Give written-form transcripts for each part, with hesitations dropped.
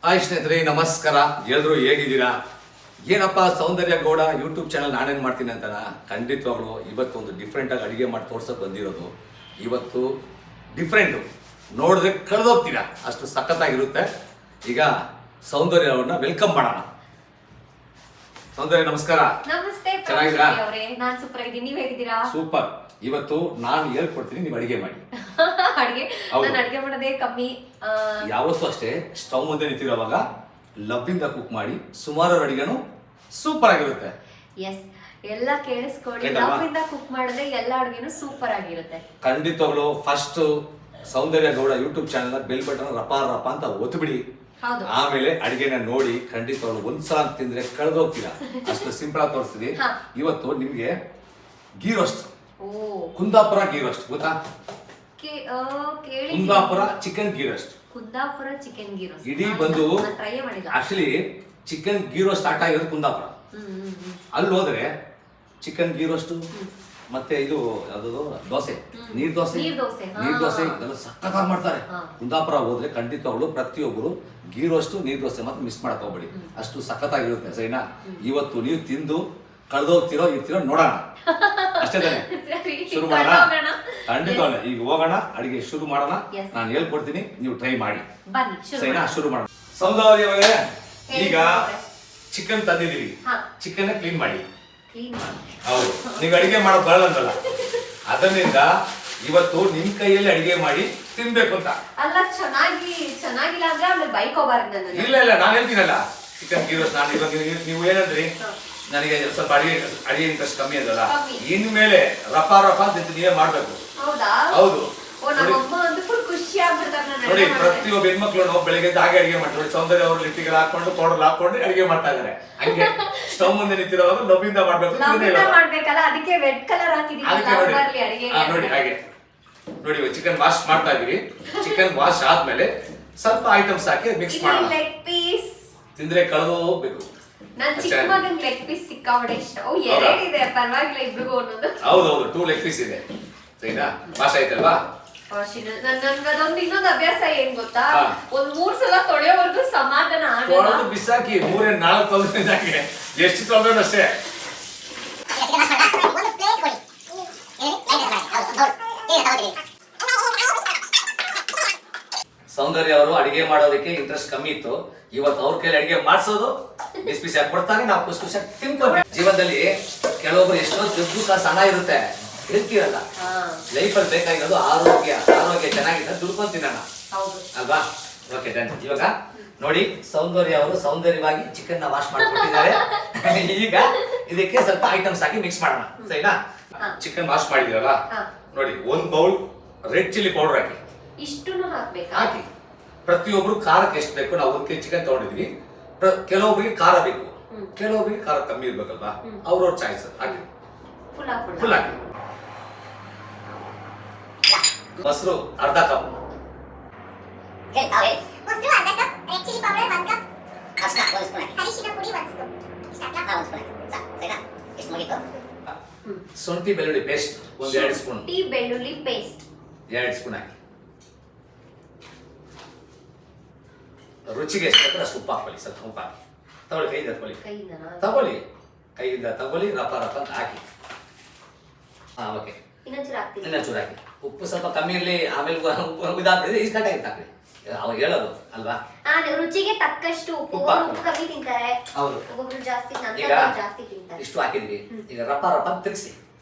Hi ಸ್ನೇಹಿತರೆ, ನಮಸ್ಕಾರ. ಎಲ್ಲರೂ ಹೇಗಿದ್ದೀರಾ? ಏನಪ್ಪ ಸೌಂದರ್ಯ ಗೌಡ ಯೂಟ್ಯೂಬ್ ಚಾನಲ್ ನಾನೇನು ಮಾಡ್ತೀನಿ ಅಂತಾನ? ಖಂಡಿತವಾಗ್ಲು ಇವತ್ತು ಒಂದು ಡಿಫ್ರೆಂಟಾಗಿ ಅಡುಗೆ ಮಾಡಿ ತೋರ್ಸೋಕೆ ಬಂದಿರೋದು. ಇವತ್ತು ಡಿಫ್ರೆಂಟು ನೋಡಿದ್ರೆ ಕಳೆದೋಗ್ತೀರಾ, ಅಷ್ಟು ಸಖತ್ತಾಗಿರುತ್ತೆ. ಈಗ ಸೌಂದರ್ಯ ಅವ್ರನ್ನ ವೆಲ್ಕಮ್ ಮಾಡೋಣ. ಸೌಂದರ್ಯ ನಮಸ್ಕಾರ. ನಮಸ್ತೆ. ಚೆನ್ನಾಗಿದ್ದೀರಾ? ನಾನು ಸೂಪರ್ ಆಗಿದ್ದೀನಿ, ನೀವು ಹೇಗಿದ್ದೀರಾ? ಸೂಪರ್. ಇವತ್ತು ನಾನು ಹೇಳ್ಕೊಡ್ತೀನಿ, ನೀವು ಅಡುಗೆ ಮಾಡಿ. ನಾನು ಅಡುಗೆ ಮಾಡೋದೇ ಕಮ್ಮಿ. ಯಾವತ್ತೂ ಅಷ್ಟೇ ಸ್ಟವ್ ಮುಂದೆ ನಿಂತಿರೋವಾಗ ಲವ್ ಇಂದ ಕುಕ್ ಮಾಡಿ ಸುಮಾರು ಅಡಿಗೆನು ಸೂಪರ್ ಆಗಿರುತ್ತೆ. ಎಸ್, ಎಲ್ಲ ಕೇಳಿಸ್ಕೊಳ್ಳಿ. ಲವ್ ಇಂದ ಕುಕ್ ಮಾಡಿದ್ರೆ ಎಲ್ಲ ಅಡುಗೆನೂ ಸೂಪರ್ ಆಗಿರುತ್ತೆ. ಖಂಡಿತವಾಗ್ಲು first Soundarya Gowda YouTube channel bell button ರಪ ರಪ ಅಂತ ಒತ್ತುಬಿಡಿ. ಆಮೇಲೆ ಅಡಿಗೆನ ನೋಡಿ ಖಂಡಿತವಾಗ್ಲು ಒಂದ್ಸಲ ತಿಂದ್ರೆ ಕಳೆದೋಗ್ತೀರಾ, ಅಷ್ಟು ಸಿಂಪಲ್ ಆಗಿ ತೋರಿಸ್ತೀವಿ. ಇವತ್ತು ನಿಮ್ಗೆ ಗೀ ರೋಸ್ಟ್, ಕುಂದಾಪುರ ಗೀ ರೋಸ್ಟ್ ಗೊತ್ತಾ? Kundapura chicken ghee roast. Kundapura chicken ghee roast ಇಡೀ ಬಂದು ಟ್ರೈ ಮಾಡಿಲ್ಲ. Actually chicken ghee roast start ಆಗಿರೋದು ಕುಂದಾಪುರ. ಅಲ್ಲಿ ಹೋದ್ರೆ ಚಿಕನ್ ಗೀ ರೋಸ್ಟ್ ಮತ್ತೆ ಇದು ಯಾವ್ದು ದೋಸೆ, ನೀರ್ ದೋಸೆ ಇದೆಲ್ಲ ಸಕ್ಕತ್ತಾಗಿ ಮಾಡ್ತಾರೆ. ಕುಂದಾಪುರ ಹೋದ್ರೆ ಖಂಡಿತವಾಗ್ಲು ಪ್ರತಿಯೊಬ್ಬರು ಗೀ ರೋಸ್ಟ್ ನೀರ್ ದೋಸೆ ಮಾತ್ರ ಮಿಸ್ ಮಾಡಕ್ ಹೋಗ್ಬೇಡಿ, ಅಷ್ಟು ಸಖತ್ತಾಗಿರುತ್ತೆ. ಸರಿನಾ? ಇವತ್ತು ನೀವು ತಿಂದು ಕಳೆದೋಗ್ತಿರೋ ಇರ್ತಿರೋ ನೋಡೋಣ, ಅಷ್ಟೇ ತಾನೆ? ಶುರು ಮಾಡೋಣ. ಖಂಡಿತವಲ್ಲ, ಈಗ ಹೋಗೋಣ, ಅಡಿಗೆ ಶುರು ಮಾಡೋಣ. ನಾನು ಹೇಳ್ಕೊಡ್ತೀನಿ, ನೀವು ಟ್ರೈ ಮಾಡಿ. ಸರಿನಾ? ಶುರು ಮಾಡೋಣ. ಸೌಂದರ್ಯ ಅವರೇ, ಈಗ ಚಿಕನ್ ತಂದಿದೀವಿ, ಚಿಕನ್ ಕ್ಲೀನ್ ಮಾಡಿ. ಹೌದು, ನೀವು ಅಡಿಗೆ ಮಾಡೋದು ಬರಲ್ಲ, ಅದರಿಂದ ಇವತ್ತು ನಿಮ್ ಕೈಯಲ್ಲಿ ಅಡಿಗೆ ಮಾಡಿ ತಿನ್ಬೇಕು ಅಂತ. ಅಲ್ಲ, ಚೆನ್ನಾಗಿಲ್ಲ ಅಂದ್ರೆ ಆಮೇಲೆ ಬೈಕ್ ಹೋಗ್ಬಾರ್ದು. ಇಲ್ಲ ನಾನು ಹೇಳ್ತೀನಲ್ಲ, ಚಿಕನ್ ಗೀ ರೋಸ್ಟ್. ನಾನು ಇವಾಗ ನೀವು ಏನಂದ್ರಿ, ನನಗೆ ಸ್ವಲ್ಪ ಅಡಿಗೆ ಇಂಟ್ರೆಸ್ಟ್ ಕಮ್ಮಿ ಅದಲ್ಲ, ಇನ್ಮೇಲೆ ರಪ ಅಂತ ನೀವೇ ಮಾಡ್ಬೇಕು. ಹೌದು ನೋಡಿ, ಪ್ರತಿಯೊಬ್ಬ ಹೆಣ್ಮಕ್ಳು ಬೆಳಿಗ್ಗೆ ಹಾಗೆ ಅಡಿಗೆ ಮಾಡ್ತಾರೆ. ಸೌಂದರ್ಯ ಅವರು ಲಿಪ್ಟಿಗೆಲ್ಲ ಹಾಕೊಂಡು ಪೌಡರ್ ಹಾಕೊಂಡು ಅಡಿಗೆ ಮಾಡ್ತಾ ಇದಾರೆ. ಹಂಗೆ ಸ್ಟವ್ ಮುಂದೆ ನಿಂತಿರೋವಾಗ ಲವ್ವಿಂದ ಮಾಡ್ಬೇಕು. ನೋಡಿ ಹಾಗೆ ನೋಡಿ, ಚಿಕನ್ ವಾಶ್ ಮಾಡ್ತಾ ಇದೀವಿ. ಚಿಕನ್ ವಾಶ್ ಆದ್ಮೇಲೆ ಸ್ವಲ್ಪ ಐಟಮ್ಸ್ ಹಾಕಿ ಮಿಕ್ಸ್ ಮಾಡೋಣ. ತಿಂದ್ರೆ ಕಳೆದು ಹೋಗ್ಬೇಕು. ಹೌದೌದು, 2 ಲೆಗ್ ಪೀಸ್ ಇದೆ. ಸರಿನಾ? ವಾಶ್ ಆಯ್ತಲ್ವಾ? ಇನ್ನೊಂದು ಅಭ್ಯಾಸ ಏನ್ ಗೊತ್ತಾ, ಒಂದ್ 3 ಸಲ ತೊಳೆಯೋವರೆಗೂ ಸಮಾಧಾನ ಆಗಲ್ಲ. ಬಿಸಾಕಿ 3-4 ತೊಳೆದಾಗೆ ಎಷ್ಟು ತೊಳೆದ್ರು ಅಷ್ಟೇ. ಸೌಂದರ್ಯ ಅವರು ಅಡಿಗೆ ಮಾಡೋದಕ್ಕೆ ಇಂಟ್ರೆಸ್ಟ್ ಕಮ್ಮಿ ಇತ್ತು. ಇವತ್ತು ಅವ್ರ ಕೈಲಿ ಅಡಿಗೆ ಮಾಡಿಸೋದು, ಬಿಸಿ ಬಿಸಿ ಕೊಡ್ತಾರೆ, ನಾವು ಖುಷಿ ಖುಷಿಯಾಗಿ ತಿನ್ಕೊಂಡ್ವಿ. ಜೀವನದಲ್ಲಿ ಕೆಲವೊಬ್ರು ಎಷ್ಟೋ ದುಡ್ಡು ಕಾಸು ಹಣ ಇರುತ್ತೆ, ಹೇಳ್ತೀರಲ್ಲ, ಲೈಫಲ್ಲಿ ಬೇಕಾಗಿರೋದು ಆರೋಗ್ಯ ಚೆನ್ನಾಗಿದೆ, ದುಡ್ಕೊಂಡು ತಿನ್ನೋಣ ಅಲ್ವಾ? Okay done. ಇವಾಗ ನೋಡಿ, ಸೌಂದರ್ಯ ಅವರು ಸೌಂದರ್ಯವಾಗಿ ಚಿಕನ್ ನ ವಾಶ್ ಮಾಡ್ಕೊಟ್ಟಿದ್ದಾರೆ. ಈಗ ಇದಕ್ಕೆ ಸ್ವಲ್ಪ ಐಟಮ್ಸ್ ಹಾಕಿ ಮಿಕ್ಸ್ ಮಾಡೋಣ. ಸರಿನಾ? ಚಿಕನ್ ವಾಶ್ ಮಾಡಿದಿರಲ್ಲ, ನೋಡಿ 1 ಬೌಲ್ ರೆಡ್ ಚಿಲ್ಲಿ ಪೌಡರ್ ಹಾಕಿ. ಇಷ್ಟನ್ನು ಹಾಕಿ. ಪ್ರತಿಯೊಬ್ರು ಖಾರಕ್ಕೆ ಎಷ್ಟು ಬೇಕು, ನಾವು 1 ಕೆಜಿ ಚಿಕನ್ ತಗೊಂಡಿದ್ವಿ. ಕೆಲವೊಬ್ಬರಿಗೆ ಖಾರ ಬೇಕು, ಕೆಲವೊಬ್ಬರಿಗೆ ಖಾರ ಕಮ್ಮಿ ಇರ್ಬೇಕಲ್ವಾ, ಅವ್ರವ್ರ ಚಾಯ್ಸ್. ಹಾಕಿ, ಫುಲ್ ಹಾಕಿ. ಮೊಸರು ಅರ್ಧ ಕಪ್, ಶುಂಠಿ ಬೆಳ್ಳುಳ್ಳಿ ಪೇಸ್ಟ್ 2 ಸ್ಪೂನ್, 2 ಸ್ಪೂನ್ ಹಾಕಿ. ರುಚಿಗೆ ಎಷ್ಟು ಬೇಕು ಅಷ್ಟು ಉಪ್ಪು ಹಾಕೊಳ್ಳಿ. ಸ್ವಲ್ಪ ಉಪ್ಪು ಹಾಕಿ. ತಗೊಳ್ಳಿ, ಕೈಯಿಂದ ತಗೊಳ್ಳಿ, ರಪ ಅಂತ ಹಾಕಿ. ಓಕೆ, ಇನ್ನೊಂಚೂರು ಹಾಕಿ. ಉಪ್ಪು ಸ್ವಲ್ಪ ಕಮ್ಮಿ ಇರಲಿ, ಆಮೇಲೆ ಇದಾಗ್ಬಿಡಿದ್ರೆ ಈಸ್ ಕಟ್ಟಾಗಿ ಹಾಕಿ. ಅವಾಗ ಹೇಳೋದು ಅಲ್ವಾ, ರುಚಿಗೆ ತಕ್ಕಷ್ಟು ಉಪ್ಪು ಕಮ್ಮಿ ತಿಂತಾರೆ. ಹೌದು, ಈಗ ಇಷ್ಟು ಹಾಕಿದ್ವಿ. ಈಗ ರಪ ತಿರ್ಗಿಸಿ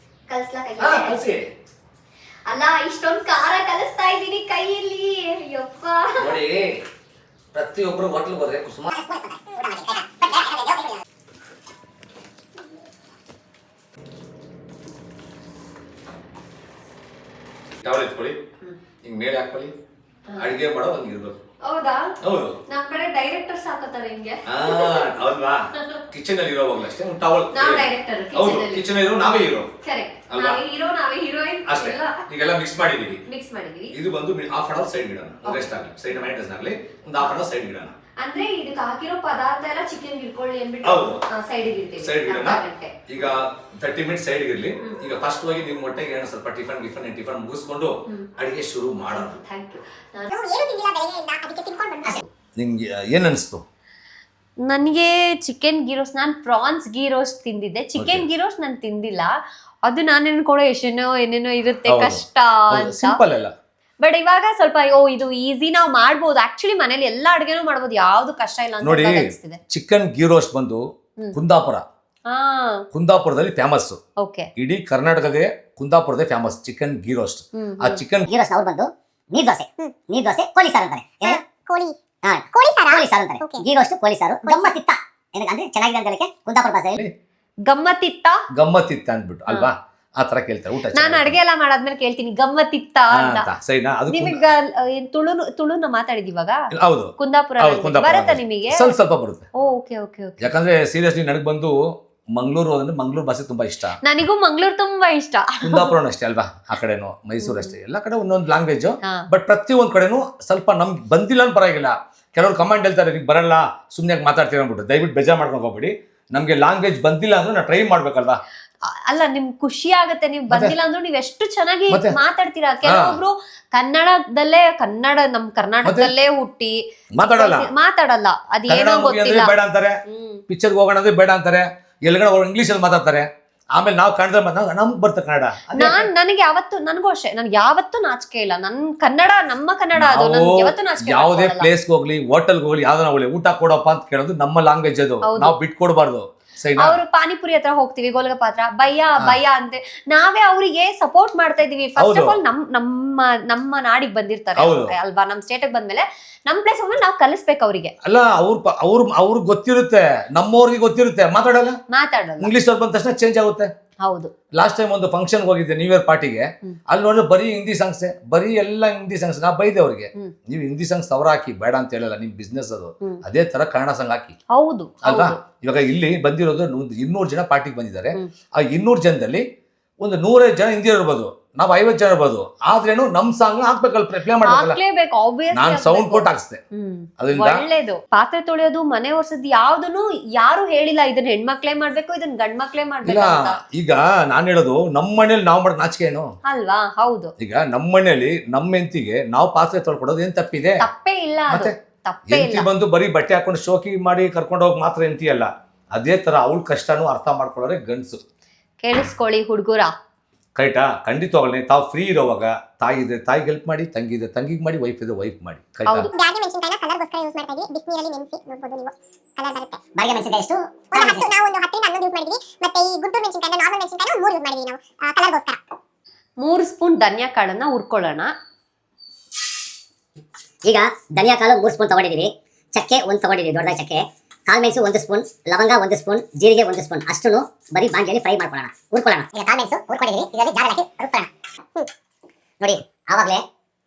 ಕಲ್ಸಿ. ಅಲ್ಲ, ಇಷ್ಟೊಂದು ಖಾರ ಕಲಿಸ್ತಾ ಇದ್ದೀನಿ ಕೈಯಲ್ಲಿ. ಯಪ್ಪ, ನೋಡಿ, ಪ್ರತಿಯೊಬ್ರು ಹೋಟ್ಲ್ ಹೋದ್ರೆ ಸುಮಾರು ಟವಲ್ ಎತ್ಕೊಳ್ಳಿ, ಹಿಂಗ್ ಮೇಲೆ ಹಾಕೊಳ್ಳಿ. ಅಡಿಗೆ ಮಾಡೋ ಹಂಗೆ ಇರ್ಬೇಕು. ಹೌದಾ? ಹೌದು, ನಮ್ ಕಡೆ ಡೈರೆಕ್ಟರ್ಸ್ ಹಾಕತಾರೆ ಹಿಂಗೆ. ಹೌದಾ? ಕಿಚನ್ ಅಲ್ಲಿ ಇರೋವಾಗ್ಲೂ ಅಷ್ಟೇ ಒಂದು ಟವಲ್. ನಾವು ಡೈರೆಕ್ಟರ್, ಹೌದು, ಕಿಚನ್ ಇರೋ ನಾವೇ ಹೀರೋ. ಕರೆಕ್ಟ್, ಅಲ್ವಾ? ನಾವೇ ಹೀರೋಯಿನ್ ಅಷ್ಟೇ. ಈಗೆಲ್ಲ ಮಿಕ್ಸ್ ಮಾಡಿದೀವಿ. ಇದು ಬಂದು ಹಾಫ್ ಅನ್ ಅವರ್ ಸೈಡ್ ಇಡೋಣ. ರೆಸ್ಟ್ ಆಗಲಿ, ಸೈಡ್ ಮೈನಸ್ ಆಗಲಿ, ಒಂದು ಹಾಫ್ ಅನ್ ಅವರ್ ಸೈಡ್ ಇಡೋಣ. ಅಂದ್ರೆ ಇದಕ್ಕೆ ಹಾಕಿರೋ ಪದಾರ್ಥ ಎಲ್ಲ ಚಿಕನ್ ಇಟ್ಕೊಳ್ಳಿ ಅಂದ್ಬಿಟ್ಟು ಸೈಡ್ ಇಡೋಣ. ಈಗ 30 ಮಿನಿಟ್ಸ್ ಸೈಡ್ ಇರಲಿ. ಈಗ ಫಸ್ಟ್ ಹೋಗಿ ನೀವು ಮೊಟ್ಟೆಗೆ ಏನೋ ಸ್ವಲ್ಪ ಟಿಫನ್ ಮುಗಿಸ್ಕೊಂಡು ಅಡಿಗೆ ಶುರು ಮಾಡೋಣ. Thank you. ನಿಂಗೆ ಏನು ಅನಿಸ್ತು? ನನಗೆ ಚಿಕನ್ ಗೀ ರೋಸ್ಟ್, ನಾನು ಪ್ರಾನ್ಸ್ ಗೀ ರೋಸ್ಟ್ ತಿಂದಿದ್ದೆ, ಚಿಕನ್ ಗೀ ರೋಸ್ಟ್ ನಾನು ತಿಂದಿಲ್ಲ. ಅದು ನಾನು ಅನ್ಕೊಳ್ಳೋ ಏನೇನೋ ಇರುತ್ತೆ ಕಷ್ಟ ಅಂತ. ಸಿಂಪಲ್ ಅಲ್ಲ. ಬಟ್ ಇವಾಗ ಸ್ವಲ್ಪ ಇದು ಈಸಿ ನಾವು ಮಾಡ್ಬೋದು. ಆಕ್ಚುಲಿ ಮನೇಲಿ ಎಲ್ಲಾ ಅಡುಗೆನೂ ಮಾಡ್ಬೋದು, ಯಾವ್ದು ಕಷ್ಟ ಇಲ್ಲ ಅಂತ ನೋಡಿ. ಅನಿಸ್ತಿದೆ. ಚಿಕನ್ ಗೀ ರೋಸ್ಟ್ ಬಂದು ಕುಂದಾಪುರದಲ್ಲಿ ಫೇಮಸ್. ಓಕೆ, ಇಡೀ ಕರ್ನಾಟಕದೇ ಕುಂದಾಪುರದೇ ಫೇಮಸ್ ಚಿಕನ್ ಗೀ ರೋಸ್ಟ್. ಆ ಚಿಕನ್ ಗೀ ರೋಸ್ಟ್ ಅವ್ರು ಬಂದು ನೀರ್ ದೋಸೆ ಕೋಳಿ ಸಾರು ಅಂತಾರೆ. ಕೋಳಿ ಸಾರು ಅಂತಾರೆ. ಗೀ ರೋಸ್ಟ್ ಕೋಳಿ ಸಾರು ಗಮ್ಮತ್ತಿತ್ತ ಅಂದ್ರೆ ಚೆನ್ನಾಗಿದೆ ಅಂತ ಹೇಳಕ್ಕೆ ಕುಂದಾಪುರ ಭಾಷೆಯಲ್ಲಿ ಗಮ್ಮತ್ತಿತ್ತ ಅಂದ್ಬಿಟ್ಟು ಅಲ್ವಾ ಆ ತರ ಕೇಳ್ತಾರೆ. ಊಟ ನಾನು ಅಡ್ಗೆ ಎಲ್ಲ ಮಾಡಾದ್ಮೇಲೆ ಕೇಳ್ತೀನಿ ಗಮ್ಮತ್ತಿತ್ತ ಅಂತ. ಸರಿನಾ? ಅದು ನಿಮಗ ತುಳುನ ಮಾತಾಡಿದ್ ಇವಾಗ. ಹೌದು, ಕುಂದಾಪುರ ಬರುತ್ತಾ ನಿಮಗೆ? ಸ್ವಲ್ಪ ಬರುತ್ತೆ. Okay okay okay. ಯಾಕಂದ್ರೆ ಸೀರಿಯಸ್ಲಿ ನನಗೆ ಬಂದು ಮಂಗಳೂರು ಅಂದ್ರೆ ಮಂಗಳೂರು ಭಾಷೆ ತುಂಬಾ ಇಷ್ಟ. ನನಗೂ ಮಂಗಳೂರು ತುಂಬಾ ಇಷ್ಟ. ಕುಂದಾಪುರ ಅಷ್ಟೇ ಅಲ್ವಾ, ಆ ಕಡೆನು ಮೈಸೂರು ಅಷ್ಟೇ, ಎಲ್ಲ ಕಡೆ ಒಂದೊಂದು ಲ್ಯಾಂಗ್ವೇಜ್. ಬಟ್ ಪ್ರತಿಯೊಂದ್ ಕಡೆನೂ ಸ್ವಲ್ಪ ನಮ್ಗೆ ಬಂದಿಲ್ಲ ಅಂತ ಪರವಾಗಿಲ್ಲ. ಕೆಲವರು ಕಮೆಂಟ್ ಹೇಳ್ತಾರೆ ನಿಮ್ಗೆ ಬರಲ್ಲ ಸುಮ್ಮನೆ ಮಾತಾಡ್ತೀರ ಅಂದ್ಬಿಟ್ಟು. ದಯವಿಟ್ಟು ಬೇಜಾರು ಮಾಡ್ಕೊಂಡು ಹೋಗ್ಬೇಡಿ. ನಮ್ಗೆ ಲ್ಯಾಂಗ್ವೇಜ್ ಬಂದಿಲ್ಲ ಅಂದ್ರೆ ನಾವು ಟ್ರೈ ಮಾಡ್ಬೇಕಲ್ವಾ. ಅಲ್ಲ, ನಿಮ್ಗೆ ಖುಷಿ ಆಗತ್ತೆ ನೀವು ಬಂದಿಲ್ಲ ಅಂದ್ರೂ ನೀವ್ ಎಷ್ಟು ಚೆನ್ನಾಗಿ ಮಾತಾಡ್ತೀರಾ. ಕೆಲವೊಬ್ರು ಕನ್ನಡದಲ್ಲೇ ನಮ್ ಕರ್ನಾಟಕದಲ್ಲೇ ಹುಟ್ಟಿ ಮಾತಾಡಲ್ಲ, ಅದೇನೋ ಗೊತ್ತಿಲ್ಲ, ಬೇಡ ಅಂತಾರೆ. ಪಿಕ್ಚರ್ಗೆ ಹೋಗೋಣ ಅಂದ್ರೆ ಬೇಡ ಅಂತಾರೆ. ಎಲ್ಗಡೆ ಇಂಗ್ಲಿಷ್ ಅಲ್ಲಿ ಮಾತಾಡ್ತಾರೆ. ಆಮೇಲೆ ನಾವು ಕನ್ನಡ ನಮ್ಗೆ ಬರ್ತದೆ ಕನ್ನಡ. ನನಗೆ ನನಗೂ ಅಷ್ಟೇ, ನನ್ಗೆ ಯಾವತ್ತೂ ನಾಚಿಕೆ ಇಲ್ಲ. ಕನ್ನಡ ನಮ್ಮ ಕನ್ನಡ ಅದು, ಯಾವತ್ತೂ ನಾಚಿಕೆ. ಯಾವುದೇ ಪ್ಲೇಸ್ಗೆ ಹೋಗ್ಲಿ, ಹೋಟೆಲ್ಗೆ ಹೋಗ್ಲಿ, ಯಾವ್ದನ್ನ ಹೋಗ್ಲಿ, ಊಟ ಕೊಡಪ್ಪ ಅಂತ ಕೇಳೋದು ನಮ್ಮ ಲ್ಯಾಂಗ್ವೇಜ್. ಅದು ನಾವು ಬಿಟ್ಕೊಡ್ಬಾರ್ದು. ಅವ್ರು ಪಾನಿಪುರಿ ಹತ್ರ ಹೋಗ್ತೀವಿ, ಗೋಲ್ಗಪ್ಪ ಹತ್ರ ಭಯ್ಯ ಅಂತೆ ನಾವೇ ಅವರಿಗೆ ಸಪೋರ್ಟ್ ಮಾಡ್ತಾ ಇದೀವಿ. ಫಸ್ಟ್ ಆಫ್ ಆಲ್ ನಮ್ಮ ನಾಡಿಗೆ ಬಂದಿರ್ತಾರೆ ಅಲ್ವಾ, ನಮ್ ಸ್ಟೇಟ್ಗೆ ಬಂದ್ಮೇಲೆ ನಮ್ ಪ್ಲೇಸ್ ಹೋಗ್ಮೇಲೆ ನಾವು ಕಲಿಸ್ಬೇಕು ಅವ್ರಿಗೆ. ಅಲ್ಲ, ಅವ್ರಿಗೆ ಗೊತ್ತಿರುತ್ತೆ, ನಮ್ಮವ್ರಿಗೆ ಗೊತ್ತಿರುತ್ತೆ, ಮಾತಾಡಲ್ಲ. ಇಂಗ್ಲಿಷ್ ಅವ್ರು ಬಂದ ತಕ್ಷಣ ಚೇಂಜ್ ಆಗುತ್ತೆ. ಹೌದು. ಲಾಸ್ಟ್ ಟೈಮ್ ಒಂದು ಫಂಕ್ಷನ್ ಹೋಗಿದ್ದೆ, ನ್ಯೂ ಇಯರ್ ಪಾರ್ಟಿಗೆ. ಅಲ್ಲಿ ನೋಡಿದ್ರೆ ಬರೀ ಹಿಂದಿ ಸಾಂಗ್ಸ್, ಬರೀ ಎಲ್ಲ ಹಿಂದಿ ಸಾಂಗ್ಸ್. ನಾ ಬೈದೆ ಅವ್ರಿಗೆ, ನೀವು ಹಿಂದಿ ಸಾಂಗ್ಸ್ ಅವ್ರ ಹಾಕಿ ಬೇಡ ಅಂತ ಹೇಳಲ್ಲ, ನಿಮ್ ಬಿಸ್ನೆಸ್ ಅದು. ಅದೇ ತರ ಕನ್ನಡ ಸಾಂಗ್ ಹಾಕಿ. ಹೌದು ಅಲ್ವಾ? ಇವಾಗ ಇಲ್ಲಿ ಬಂದಿರೋದು 200 ಜನ ಪಾರ್ಟಿಗೆ ಬಂದಿದ್ದಾರೆ. ಆ 200 ಜನದಲ್ಲಿ ಒಂದು 150 ಜನ ಹಿಂದಿ ಇರ್ಬೋದು, ನಾವು 50 ಜನ ಇರ್ಬೋದು. ಆದ್ರೇನು ನಮ್ ಸಾಂಗ್ ಹಾಕ್ಬೇಕಲ್ಲ, ಪ್ಲೇ ಮಾಡ್ಬೇಕಲ್ಲ. ನಾನ್ ಸೌಂಡ್ ಕೊಟ್ಟು ಹಾಕ್ಸ್ದೆ. ಒಳ್ಳೇದು. ಪಾತ್ರೆ ತೊಳೆಯೋದು, ಮನೆ ಒರ್ಸೋದು ಯಾವ್ದನ್ನು ಯಾರು ಹೇಳಿಲ್ಲ ಇದನ್ನ ಹೆಣ್ಮಕ್ಳೇ ಮಾಡ್ಬೇಕು, ಇದನ್ನ ಗಂಡ್ ಮಕ್ಳೇ ಮಾಡ್ಬೇಕು ಅಂತ. ಈಗ ನಾನ್ ಹೇಳೋದು, ನಮ್ಮ ಮನೇಲಿ ನಾವ್ ಮಾಡೋ ನಾಚಿಕೆ ಏನು ಅಲ್ವಾ? ಹೌದು. ಈಗ ನಮ್ಮ ಮನೇಲಿ ನಮ್ಮ ಹೆಂಡತಿಗೆ ನಾವು ಪಾತ್ರೆ ತೊಳ್ಕೊಡೋದು ಏನ್ ತಪ್ಪಿದೆ? ತಪ್ಪೇ ಇಲ್ಲ. ಮತ್ತೆ ಹೆಂಡತಿ ಬಂದು ಬರೀ ಬಟ್ಟೆ ಹಾಕೊಂಡು ಶೋಕಿ ಮಾಡಿ ಕರ್ಕೊಂಡು ಹೋಗಿ ಮಾತ್ರ ಹೆಂಡತಿ ಅಲ್ಲ. ಅದೇ ತರ ಅವಳ ಕಷ್ಟನೂ ಅರ್ಥ ಮಾಡ್ಕೊಳ್ಳೋರೆ ಗಂಡಸು. ಕೇಳಿಸ್ಕೊಳ್ಳಿ ಹುಡುಗರ, ಕೈಟಾ? ಖಂಡಿತವಾಗಲಿ. ತಾವು ಫ್ರೀ ಇರೋವಾಗ ತಾಯಿ ಇದೆ ತಾಯಿಗೆ ಹೆಲ್ಪ್ ಮಾಡಿ, ತಂಗಿ ಇದೆ ತಂಗಿಗೆ ಮಾಡಿ, ವೈಫ್ ಇದೆ ವೈಫ್ ಮಾಡಿ. ಕೈಟಾ? ಬ್ಯಾಡಗಿ ಮೆಣಸಿನಕಾಯಿನ ಕಲರ್ಗೋಸ್ಕರ ಯೂಸ್ ಮಾಡ್ತಾ ಇದ್ವಿ. ಬಿಸಿನೀರಲ್ಲಿ ನೆನೆಸಿ ನೋಡಬಹುದು ನೀವು, ಕಲರ್ ಬರುತ್ತೆ. ಬ್ಯಾಡಗಿ ಮೆಣಸಿನಕಾಯಿ ಎಷ್ಟು? ನಾವು ಒಂದು 10 ರಿಂದ 11 ಯೂಸ್ ಮಾಡಿದ್ವಿ. ಮತ್ತೆ ಈ ಗುಂಟೂರು ಮೆಣಸಿನಕಾಯಿನ, ನಾರ್ಮಲ್ ಮೆಣಸಿನಕಾಯಿನ 3 ಯೂಸ್ ಮಾಡಿದ್ವಿ ನಾವು ಕಲರ್ಗೋಸ್ಕರ. 3 ಸ್ಪೂನ್ ಧನಿಯಾ ಕಾಳನ್ನ ಹುರ್ಕೊಳ್ಳೋಣ. ಈಗ ಧನಿಯಾ ಕಾಳು 3 ಸ್ಪೂನ್ ತಗೊಂಡಿದ್ದೀವಿ. ಚಕ್ಕೆ 1 ತಗೊಂಡಿದ್ದೀವಿ, ದೊಡ್ಡದಾಗಿ ಚಕ್ಕೆ. ಕಾಳು ಮೆಣಸು 1 ಸ್ಪೂನ್, ಲವಂಗ 1 ಸ್ಪೂನ್, ಜೀರಿಗೆ 1 ಸ್ಪೂನ್. ಅಷ್ಟನ್ನು ಬರೀ ಬಾಂಡ್ಲಿಯಲ್ಲಿ ಫ್ರೈ ಮಾಡ್ಕೊಳ್ಳೋಣ, ಹುರ್ಕೊಳ್ಳೋಣ. ಈಗ ಕಾಳು ಮೆಣಸು ಹುರ್ಕೊಂಡಿದ್ದೀವಿ, ಇದರಲ್ಲಿ ಜಾರ್ ಹಾಕಿ ರುಬ್ಬೋಣ. ನೋಡಿ, ಆವಾಗಲೇ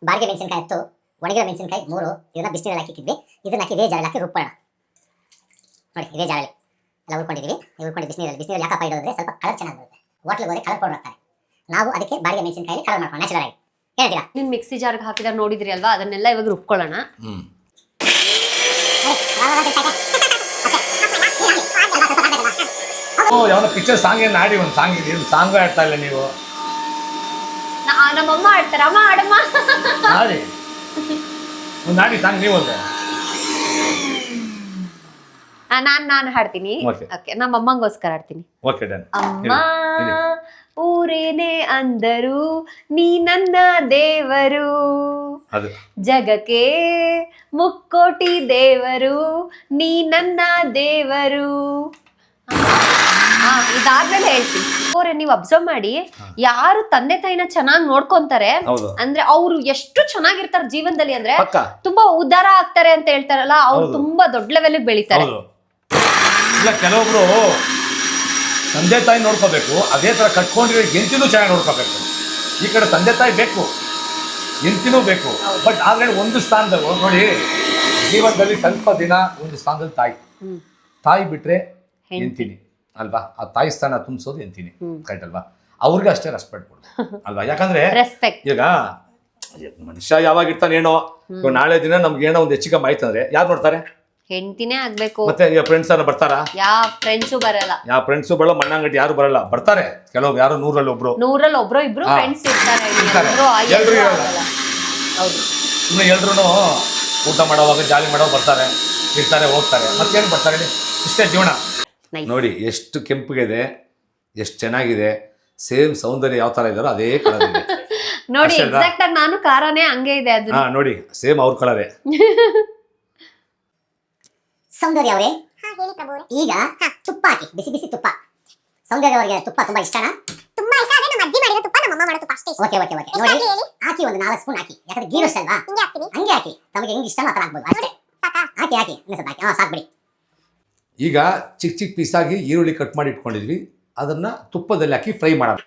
ಬಾಡಿಗೆ ಮೆಣಸಿನಕಾಯಿ 10, ಒಣಗಿರೋ ಮೆಣಸಿನಕಾಯಿ 3, ಇದನ್ನ ಬಿಸಿನೀರಲ್ಲಿ ಹಾಕಿದ್ವಿ. ಇದನ್ನ ಹಾಕಿ ಇದೇ ಜಾರಲ್ಲಿ ಹಾಕಿ ರುಬ್ಬೋಣ. ನೋಡಿ, ಇದೇ ಜಾರಲ್ಲಿ ಎಲ್ಲ ಹುರ್ಕೊಂಡಿದ್ದೀವಿ. ಹುರ್ಕೊಂಡು ಬಿಸಿನೀರಲ್ಲಿ ಯಾಕಪ್ಪ ಇಡೋದ್ರೆ ಸ್ವಲ್ಪ ಕಲರ್ ಚೆನ್ನಾಗಿ ಬರುತ್ತೆ. ಹೋಟ್ಲಿಗೆ ಹೋಗಿ ಕಲರ್ ಪೌಡರ್ ಹಾಕ್ತಾರೆ, ನಾವು ಅದಕ್ಕೆ ಬಾಡಿಗೆ ಮೆಣಸಿನಕಾಯಿ ಕಲರ್ ಮಾಡ್ಕೊಳ್ಳೋಣ ನ್ಯಾಚುರಲ್ ಆಗಿ. ಹೇಳ್ತೀರಾ? ನೀನ್ ಮಿಕ್ಸಿ ಜಾರ್ಗೆ ಹಾಕಿದಾಗ ನೋಡಿದ್ರಿ ಅಲ್ವಾ, ಅದನ್ನೆಲ್ಲ ಇವಾಗ ರುಬ್ಕೊಳ್ಳೋಣ. ಯಾವ ಪಿಕ್ಚರ್ ಸಾಂಗ್ ಏನು ಆಡಿ, ಒಂದು ಸಾಂಗ್ ಇದೆ, ಸಾಂಗ್ ಆಡ್ತಾ ಇಲ್ಲ ನೀವು. ನಮ್ಮಮ್ಮ ಆಡ್ತಾರ, ಅಮ್ಮ ಆಡಮ್ಮ ಆಡಿ ಒಂದು ಆಡಿ ಸಾಂಗ್ ನೀವು. ನಾನು ಹಾಡ್ತೀನಿ. ನಮ್ಮ ಅಮ್ಮಂಗೋಸ್ಕರ ಹಾಡ್ತೀನಿ. ಅಮ್ಮ ಊರೇನೆ ಅಂದರು ನೀ ನನ್ನ ದೇವರು, ಜಗಕ್ಕೆ ಮುಕ್ಕೋಟಿ ದೇವರು ನೀ ನನ್ನ ದೇವರು. ಇದಾದ್ಮೇಲೆ ಹೇಳ್ತೀನಿ. ನೀವು ಅಬ್ಸರ್ವ್ ಮಾಡಿ, ಯಾರು ತಂದೆ ತಾಯಿನ ಚೆನ್ನಾಗಿ ನೋಡ್ಕೊಂತಾರೆ ಅಂದ್ರೆ ಅವ್ರು ಎಷ್ಟು ಚೆನ್ನಾಗಿರ್ತಾರೆ ಜೀವನದಲ್ಲಿ ಅಂದ್ರೆ ತುಂಬಾ ಉದ್ಧಾರ ಆಗ್ತಾರೆ ಅಂತ ಹೇಳ್ತಾರಲ್ಲ, ಅವ್ರು ತುಂಬಾ ದೊಡ್ಡ ಲೆವೆಲ್ ಬೆಳಿತಾರೆ. ಕೆಲವೊಬ್ರು ತಂದೆ ತಾಯಿ ನೋಡ್ಕೋಬೇಕು, ಅದೇ ತರ ಕಟ್ಕೊಂಡಿರೋ ಹೆಂಡತಿನೂ ಚೆನ್ನಾಗಿ ನೋಡ್ಕೋಬೇಕು. ಈ ಕಡೆ ತಂದೆ ತಾಯಿ ಬೇಕು, ಹೆಂಡತಿನೂ ಬೇಕು. ಬಟ್ ಆದ್ರೆ ಒಂದು ಸ್ಥಾನದಲ್ಲಿ ನೋಡಿ, ಜೀವನದಲ್ಲಿ ಸ್ವಲ್ಪ ದಿನ ಒಂದು ಸ್ಥಾನದಲ್ಲಿ ತಾಯಿ ಬಿಟ್ರೆ ಹೆಂಡತಿನಿ ಅಲ್ವಾ? ಆ ತಾಯಿ ಸ್ಥಾನ ತುಂಬಿಸೋದು ಹೆಂಡತಿನಿ, ಕರೆಕ್ಟ್ ಅಲ್ವಾ? ಅವ್ರಿಗೆ ಅಷ್ಟೇ ರೆಸ್ಪೆಕ್ಟ್ ಕೊಡು ಅಲ್ವಾ? ಯಾಕಂದ್ರೆ ಈಗ ಮನುಷ್ಯ ಯಾವಾಗ ಇರ್ತಾನೇನೋ, ನಾಳೆ ದಿನ ನಮ್ಗೆ ಏನೋ ಒಂದು ಹೆಚ್ಚಿಗೆ ಆಯ್ತಂದ್ರೆ ಯಾರು ನೋಡ್ತಾರೆ? ಹೆಂಡತಿನೇ ಆಗ್ಬೇಕು. ಮತ್ತೆ ಫ್ರೆಂಡ್ಸ್ ಅನ್ನ ಬರ್ತಾರ? ಯಾವ ಫ್ರೆಂಡ್ಸು ಬರಲ್ಲ. ಮಣ್ಣಂಗಡಿ ಯಾರು ಬರಲ್ಲ. ಬರ್ತಾರೆ ಕೆಲವು, ಯಾರು 100ರಲ್ಲಿ ಒಬ್ರು ಇಬ್ರು ಫ್ರೆಂಡ್ಸ್ ಇರ್ತಾರೆ. ಎಲ್ರು ಊಟ ಮಾಡೋವಾಗ ಜಾಲಿ ಮಾಡೋ ಬರ್ತಾರೆ, ಇರ್ತಾರೆ, ಹೋಗ್ತಾರೆ, ಮತ್ತೇನು ಬರ್ತಾರೆ ಹೇಳಿ, ಇಷ್ಟೇ ಜೀವನ. ನೋಡಿ ಎಷ್ಟು ಕೆಂಪಗಿದೆ, ಎಷ್ಟು ಚೆನ್ನಾಗಿದೆ, ಸೇಮ್ ಸೌಂದರ್ಯ ಯಾವ ತರ ಇದಾರೋ ಅದೇ ಕಲರ್ ಇದೆ ನೋಡಿ. ಎಕ್ಸಾಕ್ಟ್ ಆಗಿ ನಾನು ಖಾರನೇ ಹಂಗೆ ಇದೆ ಅದು. ನೋಡಿ ಸೇಮ್ ಅವ್ರ ಕಲರೇ. ಸೌಂದರ್ಯ ಅವರೇ, ಈಗ ತುಪ್ಪ ಹಾಕಿ, ಬಿಸಿ ಬಿಸಿ ತುಪ್ಪ. ಸೌಂದರ್ಯ ಅವರಿಗೆ ತುಪ್ಪ ತುಂಬಾ ಇಷ್ಟನಾ? ತುಂಬಾ ಇಷ್ಟ. ಅದೇ ನಮ್ಮ ಅಜ್ಜಿ ಮಾಡಿರೋ ತುಪ್ಪ, ನಮ್ಮ ಅಮ್ಮ ಮಾಡೋ ತುಪ್ಪ ಅಷ್ಟೇ. Okay okay okay. ನೋಡಿ ಹಾಕಿ, ಒಂದು 4 ಸ್ಪೂನ್ ಹಾಕಿ, ಯಾಕಂದ್ರೆ ಗೀ ರೋಸ್ಟ್ ಅಲ್ವಾ, ಹಂಗೆ ಹಾಕಿ. ತಮಗೆ ಹೆಂಗ್ ಇಷ್ಟ ಮಾತ್ರ ಹಾಕ್ಬೋದು ಅಷ್ಟೇ. ಹಾಕಿ ಹಾಕಿ, ಇನ್ನೊಂದು ಹಾಕಿ. ಸಾಕು ಬಿಡಿ. ಈಗ ಚಿಕ್ಕ ಚಿಕ್ಕ ಪೀಸಾಗಿ ಈರುಳ್ಳಿ ಕಟ್ ಮಾಡಿ ಇಟ್ಕೊಂಡಿದ್ವಿ, ಅದನ್ನ ತುಪ್ಪದಲ್ಲಿ ಹಾಕಿ ಫ್ರೈ ಮಾಡೋಣ.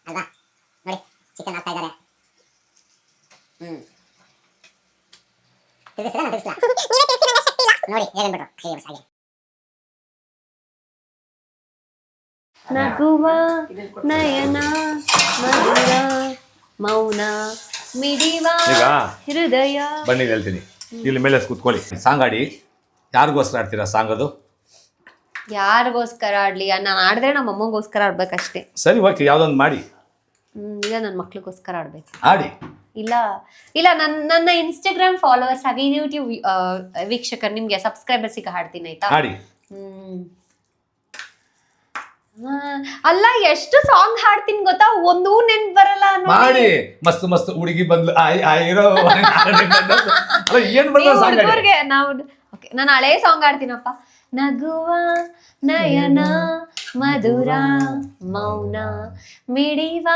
ಅಲ್ವಾ ನೋಡಿ, ಚಿಕನ್ ಹಾಕ್ತಾ ಇದ್ದಾರೆ. ನೋಡಿ ಹೇಗನ್ಬಿಟ್ರು, ಹೇಗೆ ಹಾಗೆ. ನಗುವ ನಯನ ಮಧುರ ಮೌನ ಮಿಡಿವ ಈಗ ಹೃದಯ. ಬನ್ನಿ ಹೇಳ್ತೀನಿ, ಇಲ್ಲಿ ಮೇಲೆ ಕೂತ್ಕೊಳ್ಳಿ. ಸಾಂಗ್ ಆಡಿ. ಯಾರಿಗೋಸ್ಕರ ಆಡ್ತೀರಾ ಸಾಂಗ್? ಅದು ಯಾರಿಗೋಸ್ಕರ ಆಡ್ಲಿ? ನಾನು ಆಡಿದ್ರೆ ನಮ್ಮ ಅಮ್ಮಗೋಸ್ಕರ ಆಡ್ಬೇಕಷ್ಟೇ. ಸರಿ ಓಕೆ, ಯಾವ್ದೊಂದು ಮಾಡಿ. ಈಗ ನನ್ನ ಮಕ್ಳಿಗೋಸ್ಕರ ಆಡ್ಬೇಕು. ಆಡಿ. ಇಲ್ಲ ಇಲ್ಲ, ನನ್ನ ಇನ್ಸ್ಟಾಗ್ರಾಮ್ ಫಾಲೋವರ್ಸ್ ಹಾಗೆ ಯೂಟ್ಯೂಬ್ ವೀಕ್ಷಕರು, ನಿಮ್ಗೆ ಸಬ್ಸ್ಕ್ರೈಬರ್ಸ್ ಈಗ ಹಾಡ್ತೀನಿ ಆಯ್ತಾ? ಆಡಿ. ಅಲ್ಲ, ಎಷ್ಟು ಸಾಂಗ್ ಹಾಡ್ತೀನಿ ಗೊತ್ತಾ, ಒಂದೂ ನೆನ್ಪು ಬರಲ್ಲ. ಮಾಡಿ. ಮಸ್ತ್ ಮಸ್ತ್ ಹುಡುಗಿ ಬಂದ್ಲು, ಇರೋ ಏನ್ ಹುಡುಗರಿಗೆ ನಾವು. ನಾನು ಹಳೇ ಸಾಂಗ್ ಆಡ್ತೀನಪ್ಪ. ನಗುವ ನಯನ ಮಧುರ ಮೌನ ಮಿಡಿವ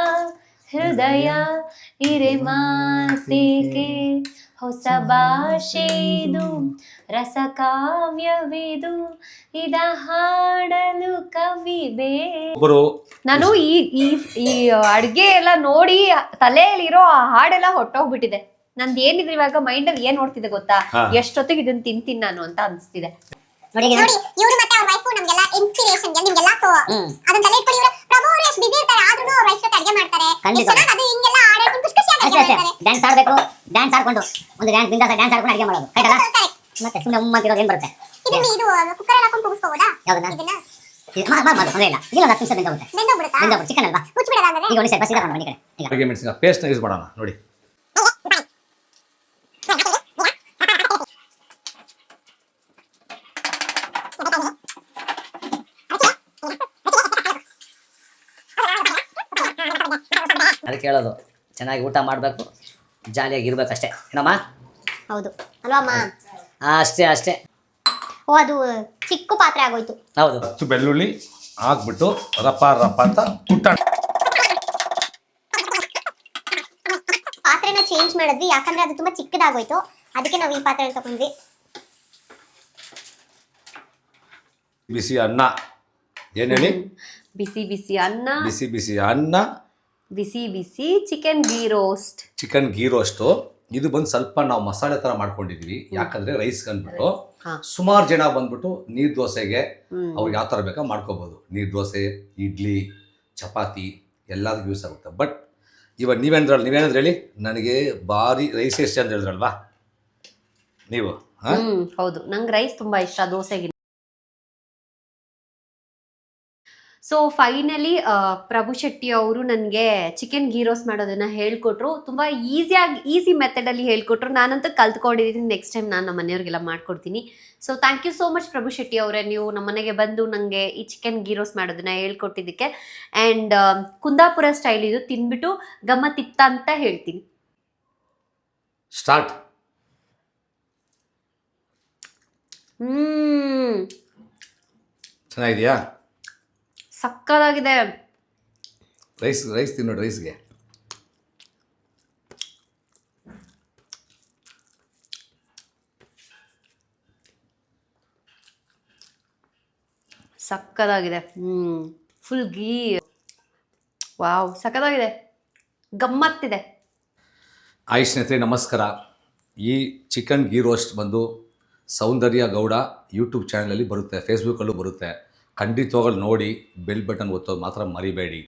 ಹೃದಯ ಇರೆ ಮಾತಿಗೆ ಹೊಸ ಭಾಷೆದು ರಸ ಕಾವ್ಯವಿದು ಇದ ಹಾಡಲು ಕವಿಬೇ. ನಾನು ಈ ಅಡ್ಗೆ ಎಲ್ಲ ನೋಡಿ ತಲೆಯಲ್ಲಿರೋ ಆ ಹಾಡೆಲ್ಲ ಹೊಟ್ಟೋಗ್ಬಿಟ್ಟಿದೆ. ನಂದು ಏನಿದ್ರೆ ಇವಾಗ ಮೈಂಡಲ್ಲಿ ಏನ್ ನೋಡ್ತಿದೆ ಗೊತ್ತಾ, ಎಷ್ಟೊತ್ತಿಗೆ ಇದನ್ನ ತಿಂತೀನಿ ನಾನು ಅಂತ ಅನ್ಸ್ತಿದೆ. ನೋಡಿ ಇವರು ಮತ್ತೆ ಅವ್ರ ವೈಫು ನಮಗೆಲ್ಲ ಇನ್ಸ್ಪಿರೇಷನ್ ಗೆ ನಿಮಗೆಲ್ಲ ಅದನ್ನ ತಲೆ ಇಟ್ಕೊಂಡು ಇವರು ಪ್ರಭು ಅವರು ಎಷ್ಟು ಬಿಸಿ ಇರ್ತಾರೆ ಆದ್ರೂ ಅವ್ರ ವೈಫ್ ಜೊತೆ ಅಡಿಗೆ ಮಾಡ್ತಾರೆ. ಅದು ಹಿಂಗೆಲ್ಲ ಆಡೋದು ಖುಷಿ ಖುಷಿಯಾಗಿ ಡ್ಯಾನ್ಸ್ ಆಡಬೇಕು. ಡ್ಯಾನ್ಸ್ ಆಡ್ಕೊಂಡು ಒಂದು ಬಿಂದಾಸ ಡ್ಯಾನ್ಸ್ ಆಡ್ಕೊಂಡು ಅಡಿಗೆ ಮಾಡೋದು ಕರೆಕ್ಟಲ್ಲ? ಮತ್ತೆ ಸುಮ್ಮನೆ ಉಮ್ಮಂತಿರೋದು ಏನ್ ಬರುತ್ತೆ? ಇದು ಕುಕ್ಕರ್ ಅಲ್ಲಿ ಹಾಕೊಂಡು ಕೂಗಿಸ್ಕೋಬೋದಾ? ಯಾವ್ದನ್ನ ಮಾಡಿ ತೊಂದರೆ ಇಲ್ಲ. ಇಲ್ಲ 10 ನಿಮಿಷ ಬೆಂದೋಗ್ಬಿಡುತ್ತೆ. ಚಿಕನ್ ಅಲ್ವಾ, ಮುಚ್ಚಿಬಿಡೋದಾದ್ರೆ. ಈಗ ಒಂದು ಸರಿ ಬಸಿದ ಮನೆ ಕಡೆ ಈಗ ಅಡಿಗೆ ಮೆಣಸಿನ ಪೇಸ್ಟ್ ಯೂಸ್ ಮಾಡೋಣ. ನೋಡಿ ಅದಕ್ಕೆ ಹೇಳೋದು, ಚೆನ್ನಾಗಿ ಊಟ ಮಾಡಬೇಕು, ಜಾಲಿಯಾಗಿ ಇರ್ಬೇಕಷ್ಟೇ. ಏನಮ್ಮ? ಹೌದು ಅಲ್ವಾ ಅಮ್ಮ? ಅಷ್ಟೇ ಅಷ್ಟೇ. ಓ, ಅದು ಚಿಕ್ಕ ಪಾತ್ರೆ ಆಗೋಯ್ತು. ಹೌದು. ಬೆಳ್ಳುಳ್ಳಿ ಹಾಕ್ಬಿಟ್ಟು ರಪ್ಪ ರಪ್ಪ ಅಂತ ಕುಟ್ಟಾಣ. ಪಾತ್ರೆನ ಚೇಂಜ್ ಮಾಡಿದ್ವಿ, ಯಾಕಂದ್ರೆ ಅದು ತುಂಬಾ ಚಿಕ್ಕದಾಗೋಯ್ತು. ಅದಕ್ಕೆ ನಾವು ಈ ಪಾತ್ರೆ ತಗೊಂಡ್ವಿ. ಬಿಸಿ ಅನ್ನ. ಏನ್ ಹೇಳಿ? ಬಿಸಿ ಬಿಸಿ ಅನ್ನ. ಬಿಸಿ ಬಿಸಿ ಅನ್ನ, ಬಿಸಿ ಬಿಸಿ chicken ghee roast. Chicken ghee roast. ಇದು ಬಂದು ಸ್ವಲ್ಪ ನಾವು ಮಸಾಲೆ ತರ ಮಾಡ್ಕೊಂಡಿದೀವಿ, ಯಾಕಂದ್ರೆ ರೈಸ್ ಅಂದ್ಬಿಟ್ಟು ಸುಮಾರು ಜನ ಬಂದ್ಬಿಟ್ಟು ನೀರ್ ದೋಸೆಗೆ ಅವ್ರಿಗೆ ಯಾವ ತರ ಬೇಕಾ ಮಾಡ್ಕೋಬಹುದು. ನೀರ್ ದೋಸೆ, ಇಡ್ಲಿ, ಚಪಾತಿ ಎಲ್ಲದಕ್ಕೂ ಯೂಸ್ ಆಗುತ್ತೆ. ಬಟ್ ಇವಾಗ ನೀವೇನಂದ್ರೆ ಹೇಳಿ, ನನಗೆ ಭಾರಿ ರೈಸ್ ಎಷ್ಟು ಅಂತ ಹೇಳಿದ್ರಲ್ವಾ ನೀವು? ಹೌದು, ನಂಗೆ ರೈಸ್ ತುಂಬಾ ಇಷ್ಟ ದೋಸೆಗೆ. ಸೊ ಫೈನಲಿ ಪ್ರಭು ಶೆಟ್ಟಿ ಅವರು ನನಗೆ ಚಿಕನ್ ಗೀ ರೋಸ್ಟ್ ಮಾಡೋದನ್ನ ಹೇಳ್ಕೊಟ್ರು. ತುಂಬ ಈಸಿ ಮೆಥಡಲ್ಲಿ ಹೇಳ್ಕೊಟ್ರು. ನಾನಂತೂ ಕಲ್ತ್ಕೊಂಡಿದ್ದೀನಿ. ನೆಕ್ಸ್ಟ್ ಟೈಮ್ ನಾನು ನಮ್ಮ ಮನೆಯವ್ರಿಗೆಲ್ಲ ಮಾಡ್ಕೊಡ್ತೀನಿ. So thank you so much Prabhu Shetty ಅವರೇ, ನೀವು ನಮ್ಮ ಮನೆಗೆ ಬಂದು ನನಗೆ ಈ ಚಿಕನ್ ಗೀ ರೋಸ್ಟ್ ಮಾಡೋದನ್ನ ಹೇಳ್ಕೊಟ್ಟಿದ್ದಕ್ಕೆ. ಆ್ಯಂಡ್ ಕುಂದಾಪುರ ಸ್ಟೈಲ್ ಇದು, ತಿಂದ್ಬಿಟ್ಟು ಗಮ್ಮತ್ತಿತ್ತ ಅಂತ ಹೇಳ್ತೀನಿ. ಸ್ಟಾರ್ಟ್. ಚೆನ್ನಾಗಿದೆಯಾ? ಸಕ್ಕದಾಗಿದೆ. ರೈಸ್ ತಿನ್ನೋಡು. ರೈಸ್ಗೆ ಸಕ್ಕದಾಗಿದೆ. ಫುಲ್ ಗೀ. ವಾವ್, ಸಕ್ಕದಾಗಿದೆ, ಗಮ್ಮತ್ತಿದೆ. ಹಾಯ್ ಸ್ನೇಹಿತರೆ, ನಮಸ್ಕಾರ. ಈ ಚಿಕನ್ ಗೀ ರೋಸ್ಟ್ ಬಂದು ಸೌಂದರ್ಯ ಗೌಡ ಯೂಟ್ಯೂಬ್ ಚಾನಲಲ್ಲಿ ಬರುತ್ತೆ, ಫೇಸ್ಬುಕ್ಕಲ್ಲೂ ಬರುತ್ತೆ. ಖಂಡಿತವಾಗಲು ನೋಡಿ, ಬೆಲ್ ಬಟನ್ ಒತ್ತೋದು ಮಾತ್ರ ಮರಿಬೇಡಿ.